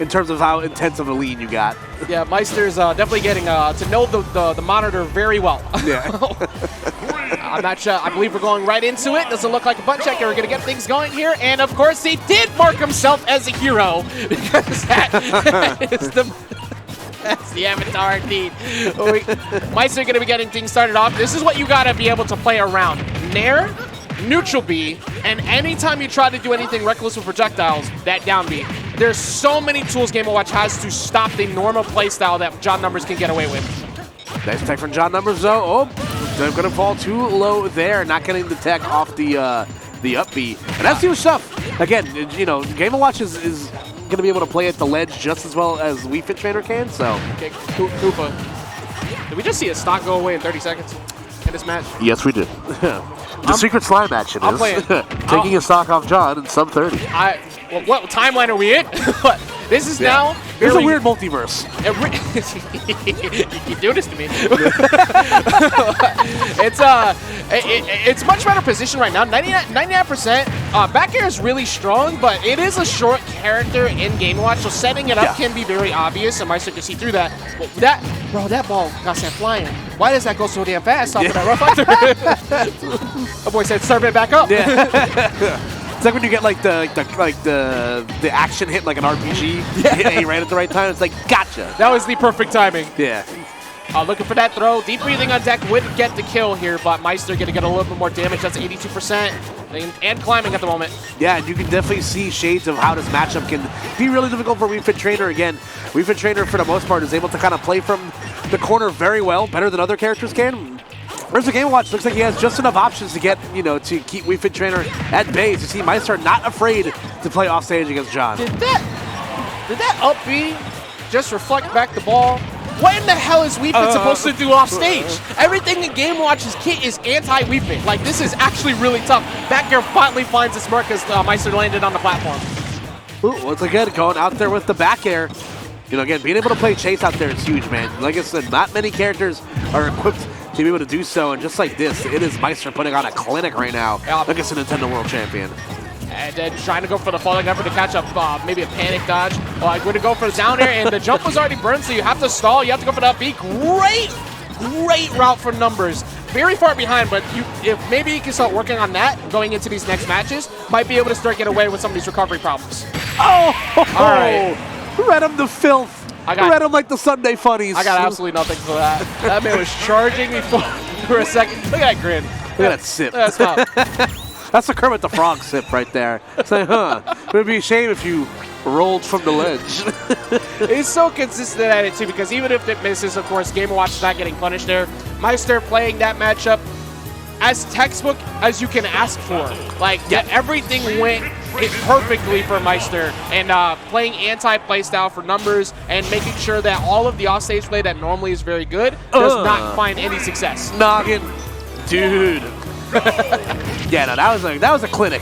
in terms of how intense of a lead you got. Yeah, Maister's definitely getting to know the monitor very well. Yeah. I'm not sure. I believe we're going right into it. Doesn't look like a butt check. We're going to get things going here. And, of course, he did mark himself as a hero because that is that's the avatar indeed. Maister going to be getting things started off. This is what you got to be able to play around. Nair, neutral B, and anytime you try to do anything reckless with projectiles, that down B. There's so many tools Game & Watch has to stop the normal playstyle that John Numbers can get away with. Nice tech from John Numbers, though. Oh, they're going to fall too low there, not getting the tech off the up B. And that's huge stuff. Again, you know, Game & Watch is going to be able to play at the ledge just as well as Wii Fit Trainer can, so. Okay, Koopa. Did we just see a stock go away in 30 seconds in this match? Yes, we did. The secret slime action is taking a stock off John in sub 30. Well, what timeline are we in? This is now. There's a weird multiverse. You do this to me. It's much better position right now. 99%. Back air is really strong, but it is a short character in Game & Watch, so setting it up can be very obvious, and Maister can see through that. But that ball got sent flying. Why does that go so damn fast off of that rough fighter? Oh boy said, serve it back up. Yeah. It's like when you get like the action hit like an RPG, hit A right at the right time. It's like, gotcha. That was the perfect timing. Yeah. Looking for that throw. Deep breathing on deck would get the kill here, but Maister going to get a little bit more damage. That's 82%. And climbing at the moment. Yeah, and you can definitely see shades of how this matchup can be really difficult for Wii Fit Trainer. Again, Wii Fit Trainer, for the most part, is able to kind of play from the corner very well, better than other characters can. Whereas the Game & Watch looks like he has just enough options to get, you know, to keep Wii Fit Trainer at bay. You see Maister not afraid to play off stage against John. Did that up B just reflect back the ball? What in the hell is Wii Fit supposed to do off stage? Everything in Game & Watch's kit is anti-Wii Fit. Like, this is actually really tough. Back air finally finds its mark as Maister landed on the platform. Ooh, once again, going out there with the back air. You know, again, being able to play chase out there is huge, man. Like I said, not many characters are equipped to be able to do so, and just like this, it is Maister putting on a clinic right now against the Nintendo World Champion. And then trying to go for the falling effort to catch up, maybe a panic dodge. Going to go for the down air, and the jump was already burned, so you have to stall. You have to go for the up B. Great route for Numbers. Very far behind, but if maybe you can start working on that going into these next matches, might be able to start getting away with some of these recovery problems. Oh! All right. Read him to filth. Read him like the Sunday funnies. I got absolutely nothing for that. That man was charging me for a second. Look at that grin. Look at that sip. That's not. That's the Kermit the Frog sip right there. It's like, it would be a shame if you rolled from the ledge. He's so consistent at it, too, because even if it misses, of course, Game & Watch is not getting punished there. Maister playing that matchup as textbook as you can ask for. Like, everything went perfectly for Maister, and playing anti-playstyle for Numbers and making sure that all of the offstage play that normally is very good does not find any success. Noggin. Dude. Yeah, no, that was a clinic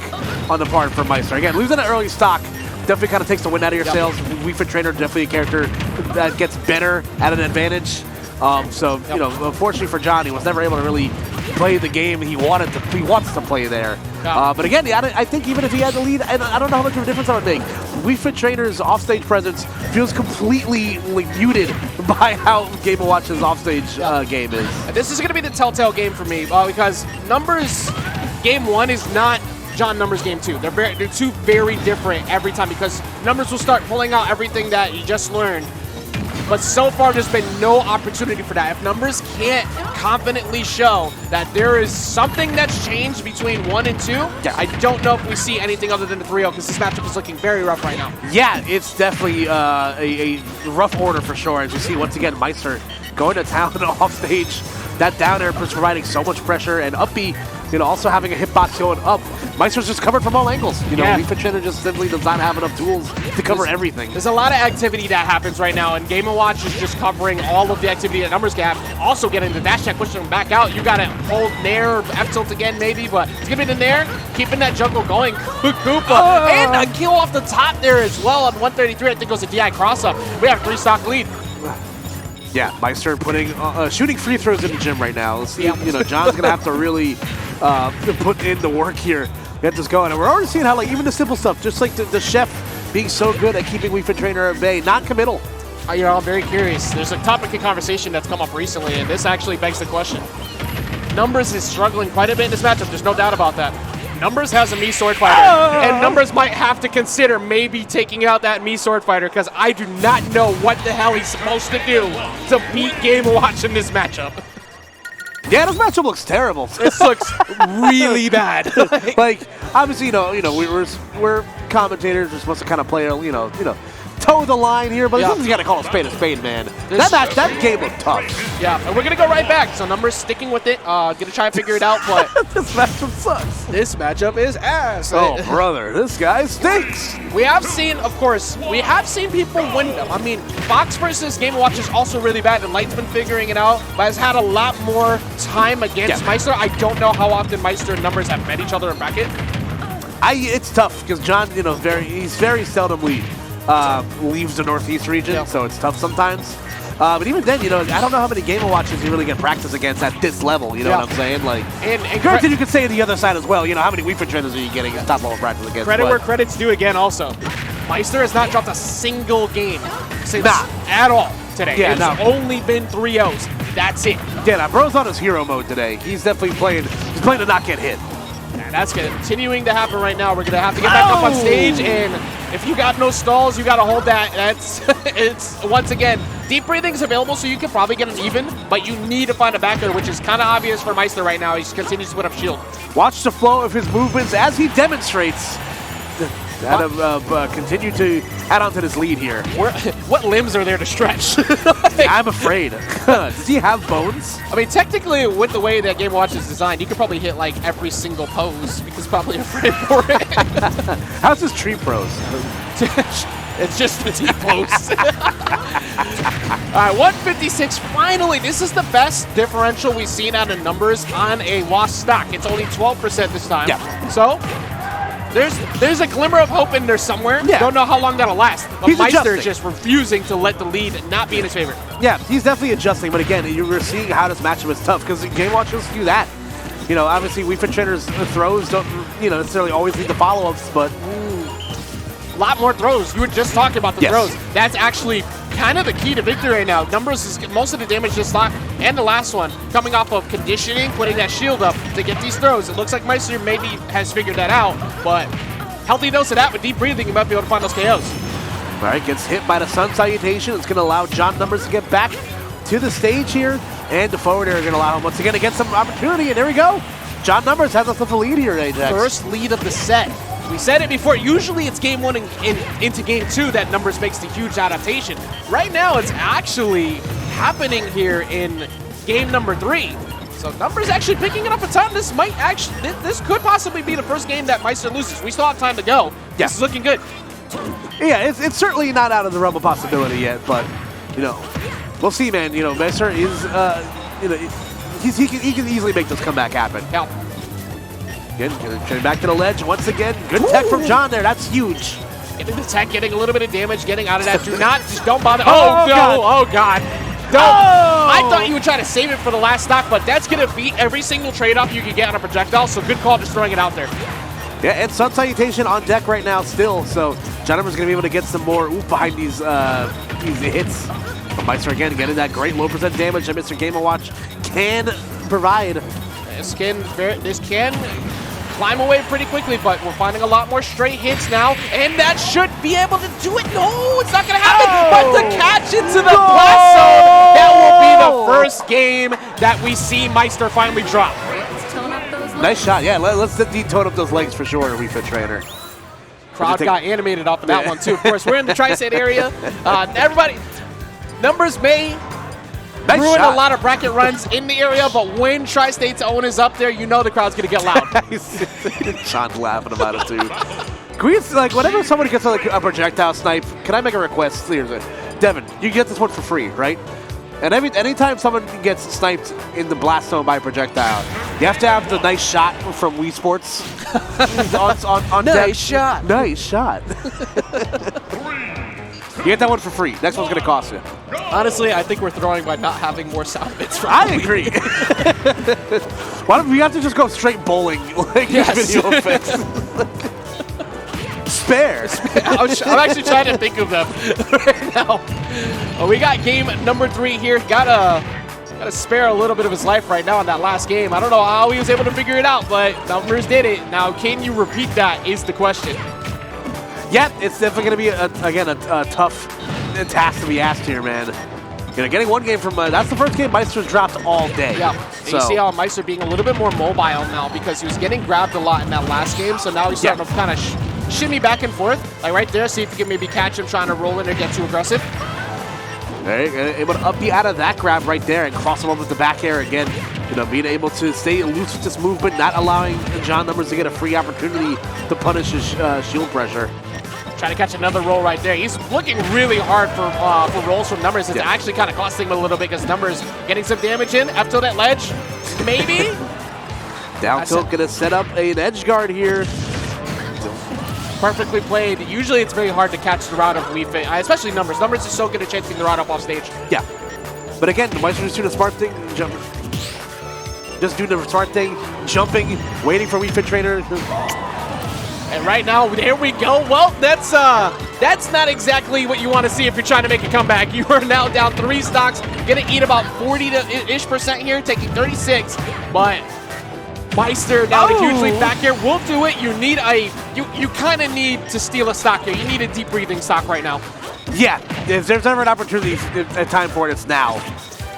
on the part for Maister. Again, losing an early stock definitely kind of takes the wind out of your sails. Wii Fit Trainer definitely a character that gets better at an advantage. You know, unfortunately for John, he was never able to really play the game he wants to play there. But again, I think even if he had the lead, and I don't know how much of a difference that would make. Wii Fit Trainer's offstage presence feels completely muted by how Game & Watch's offstage game is. This is going to be the telltale game for me because Numbers Game 1 is not John Numbers Game 2. They're two very different every time because Numbers will start pulling out everything that you just learned. But so far, there's been no opportunity for that. If Numbers can't confidently show that there is something that's changed between 1 and 2, I don't know if we see anything other than the 3-0 because this matchup is looking very rough right now. Yeah, it's definitely a rough order for sure. As you see, once again, Maister going to town off stage. That down air is providing so much pressure, and up B, you know, also having a hitbox going up. Maister's just covered from all angles. You know, Wii Fit Trainer just simply does not have enough tools to cover everything. There's a lot of activity that happens right now, and Game & Watch is just covering all of the activity that Numbers gap. Also getting the dash check, pushing him back out. You got to hold Nair or F-tilt again maybe, but it's going to be the Nair, keeping that jungle going. Koopa, and a kill off the top there as well on 133. I think it was a DI cross-up. We have a 3-stock lead. Yeah, Maister putting shooting free throws in the gym right now. Let's see, you know, John's gonna have to really put in the work here. Get this going, and we're already seeing how like even the simple stuff, just like the chef being so good at keeping Wii Fit Trainer at bay. Non-committal. You know, I'm very curious. There's a topic of conversation that's come up recently, and this actually begs the question. Numbers is struggling quite a bit in this matchup. There's no doubt about that. Numbers has a Mii Sword Fighter, and Numbers might have to consider maybe taking out that Mii Sword Fighter because I do not know what the hell he's supposed to do to beat Game & Watch in this matchup. Yeah, this matchup looks terrible. This looks really bad. Like, obviously, we're commentators. We're supposed to kind of play, toe the line here, but you got to call a spade, man. That game looked tough. Yeah, and we're going to go right back. So Numbers sticking with it. Going to try and figure it out, but this matchup sucks. This matchup is ass. Oh, brother, this guy stinks. We have seen, of course, people win them. I mean, Fox versus Game & Watch is also really bad, and Light's been figuring it out, but has had a lot more time against Maister. I don't know how often Maister and Numbers have met each other in bracket. It's tough because John, he's very seldom leaves the Northeast region, so it's tough sometimes. But even then, I don't know how many Game & Watches you really get practice against at this level, you know what I'm saying? Like, and granted, you could say the other side as well, how many Wii Fit trainers are you getting at top level practice against? Credit where credit's due again also. Maister has not dropped a single game since at all today. Yeah, it's only been 3-0s. That's it. Yeah, now, bro's on his hero mode today. He's definitely playing to not get hit. And that's continuing to happen right now. We're going to have to get back up on stage, and if you got no stalls, you got to hold that. It's once again, deep breathing is available, so you can probably get an even, but you need to find a backer, which is kind of obvious for Maister right now. He continues to put up shield. Watch the flow of his movements as he demonstrates. Continue to add on to this lead here. What limbs are there to stretch? I'm afraid. Does he have bones? I mean, technically, with the way that Game & Watch is designed, you could probably hit like every single pose because he's probably afraid for it. How's his tree pros? It's just the T-pose. All right, 156. Finally, this is the best differential we've seen out of Numbers on a WASP stock. It's only 12% this time. Yeah. So there's a glimmer of hope in there somewhere. Yeah. Don't know how long that'll last. But Maister is just refusing to let the lead not be in his favor. Yeah, he's definitely adjusting. But again, you're seeing how this matchup is tough because Game Watch doesn't do that. Obviously, Wii Fit Trainers' throws don't, necessarily always lead to follow-ups, but a lot more throws. You were just talking about the throws. That's actually kind of the key to victory right now. Numbers is most of the damage this stock, and the last one coming off of conditioning, putting that shield up to get these throws. It looks like Maister maybe has figured that out, but healthy dose of that with deep breathing, you might be able to find those KOs. All right, gets hit by the Sun Salutation. It's going to allow John Numbers to get back to the stage here, and the forward air going to allow him once again to get some opportunity, and there we go. John Numbers has us with the lead here, Ajax. First lead of the set. We said it before, usually it's game one into game two that Numbers makes the huge adaptation. Right now it's actually happening here in game number 3. So Numbers actually picking it up a ton. This could possibly be the first game that Maister loses. We still have time to go. Yeah. This is looking good. Yeah, it's certainly not out of the realm of possibility yet, but we'll see, man. Maister is he can easily make this comeback happen. Yeah. Again, turning back to the ledge once again. Good tech from John there. That's huge. Getting the tech, getting a little bit of damage, getting out of that. Just don't bother. Oh, no. Oh, God. No. I thought you would try to save it for the last stock, but that's going to beat every single trade-off you can get on a projectile, so good call just throwing it out there. Yeah, and Sun Salutation on deck right now still, so John Numbers is going to be able to get some more oof behind these hits. But Maister again getting that great low percent damage that Mr. Game & Watch can provide. This can climb away pretty quickly, but we're finding a lot more straight hits now, and that should be able to do it. No, it's not going to happen, but the catch into the blast zone, that will be the first game that we see Maister finally drop. Nice shot. Yeah, let's detone up those legs for sure, Wii Fit Trainer. Crowd got animated off of that one, too. Of course, we're in the Tri-State area. Everybody, Numbers may ruin a lot of bracket runs in the area, but when Tri-State's own is up there, the crowd's going to get loud. Sean's laughing about it, too. Can we, whenever somebody gets a projectile snipe, can I make a request? Devin, you get this one for free, right? And anytime someone gets sniped in the blast zone by a projectile, you have to have the nice shot from Wii Sports on deck. Nice shot. Nice shot. You get that one for free. Next one's going to cost you. Honestly, I think we're throwing by not having more sound bits. I agree. Why don't we have to just go straight bowling? Video effects. spare. I'm actually trying to think of them right now. We got game number 3 here. Gotta spare a little bit of his life right now in that last game. I don't know how he was able to figure it out, but numbers did it. Now, can you repeat that is the question. Yeah, it's definitely going to be, again, a tough task to be asked here, man. You know, getting one game from, that's the first game Maister's dropped all day. Yeah, so. you see how Maister being a little bit more mobile now because he was getting grabbed a lot in that last game, so now he's starting to kind of shimmy back and forth, like right there, see if you can maybe catch him trying to roll in or get too aggressive. Able to up the out of that grab right there and cross him up with the back air again. You know, being able to stay loose with this movement, not allowing John Numbers to get a free opportunity to punish his shield pressure. Trying to catch another roll right there. He's looking really hard for rolls from Numbers. It's actually kind of costing him a little bit because Numbers getting some damage in. Up till that ledge, maybe? Down tilt gonna set up an edge guard here. Perfectly played. Usually it's very hard to catch the route of Wii Fit, especially Numbers. Numbers is so good at chasing the route up off stage. Yeah. But again, the Maister just doing the smart thing, jumping. Just doing the smart thing, jumping, waiting for Wii Fit Trainer. And right now, there we go. Well, that's not exactly what you want to see if you're trying to make a comeback. You are now down 3 stocks, gonna eat about 40-ish% here, taking 36, but Maister now the huge lead back here will do it. You need you kind of need to steal a stock here. You need a deep breathing stock right now. Yeah, if there's ever an opportunity, a time for it, it's now.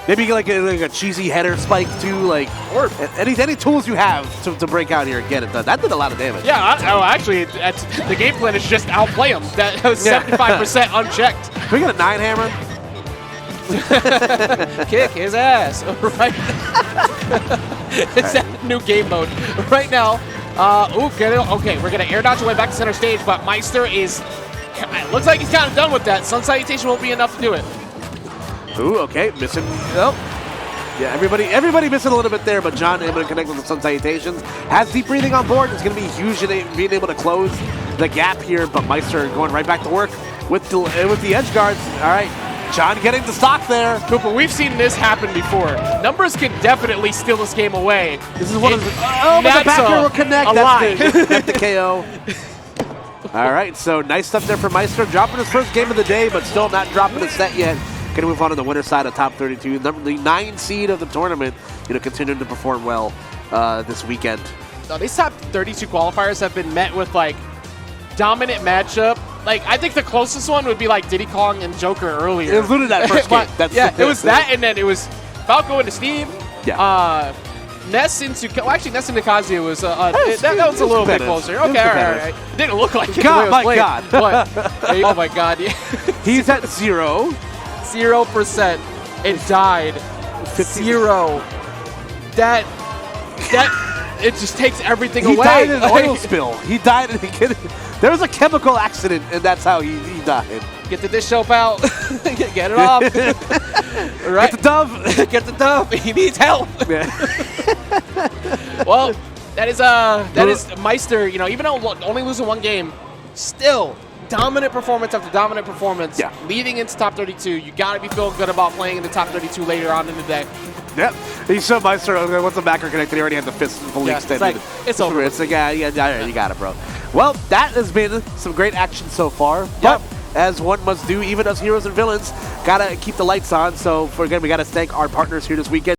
Maybe like a cheesy header spike too, like, or any tools you have to break out here and get it done. That did a lot of damage. Yeah, actually, the game plan is just outplay him. That was 75% unchecked. Can we get a 9 hammer? Kick his ass. Right. It's that new game mode. Right now, okay, we're going to air dodge away back to center stage, but Maister is, looks like he's kind of done with that. Sun Salutation won't be enough to do it. Ooh, okay, missing. Oh. Yeah, everybody missing a little bit there, but John able to connect with the Sun Salutations. Has deep breathing on board. It's going to be huge in being able to close the gap here, but Maister going right back to work with the edge guards. All right, John getting the stock there. Cooper, we've seen this happen before. Numbers can definitely steal this game away. This is one of the... Oh, but the back air will connect. That's the KO. All right, so nice stuff there for Maister. Dropping his first game of the day, but still not dropping a set yet. Going to move on to the winner's side of top 32. The 9 seed of the tournament, you know, continuing to perform well this weekend. No, these top 32 qualifiers have been met with, like, dominant matchup. Like, I think the closest one would be, like, Diddy Kong and Joker earlier. It included that first game. It was that, and then it was Falco into Steve. Yeah. Ness into... Well, actually, Ness into Kazuya was... that was a little bit closer. Okay, all right. Didn't look like it. God, my God. But, oh, my God. Yeah. He's at 0. 0% and died. 0. That it just takes everything away. He died in an oil spill. He died in there was a chemical accident, and that's how he died. Get the dish soap out. Get it off. Right. Get the dove. Get the dove. He needs help. Yeah. Well, that is Maister. You know, even though only losing 1 game, still dominant performance after dominant performance. Yeah. Leading into top 32, you got to be feeling good about playing in the top 32 later on in the day. Yep. He's so Maister. Once the backer connected, he already had the fist fully extended. It's over. It's like, yeah, you got it, bro. Well, that has been some great action so far. But as one must do, even as heroes and villains, gotta keep the lights on. So again, we gotta thank our partners here this weekend.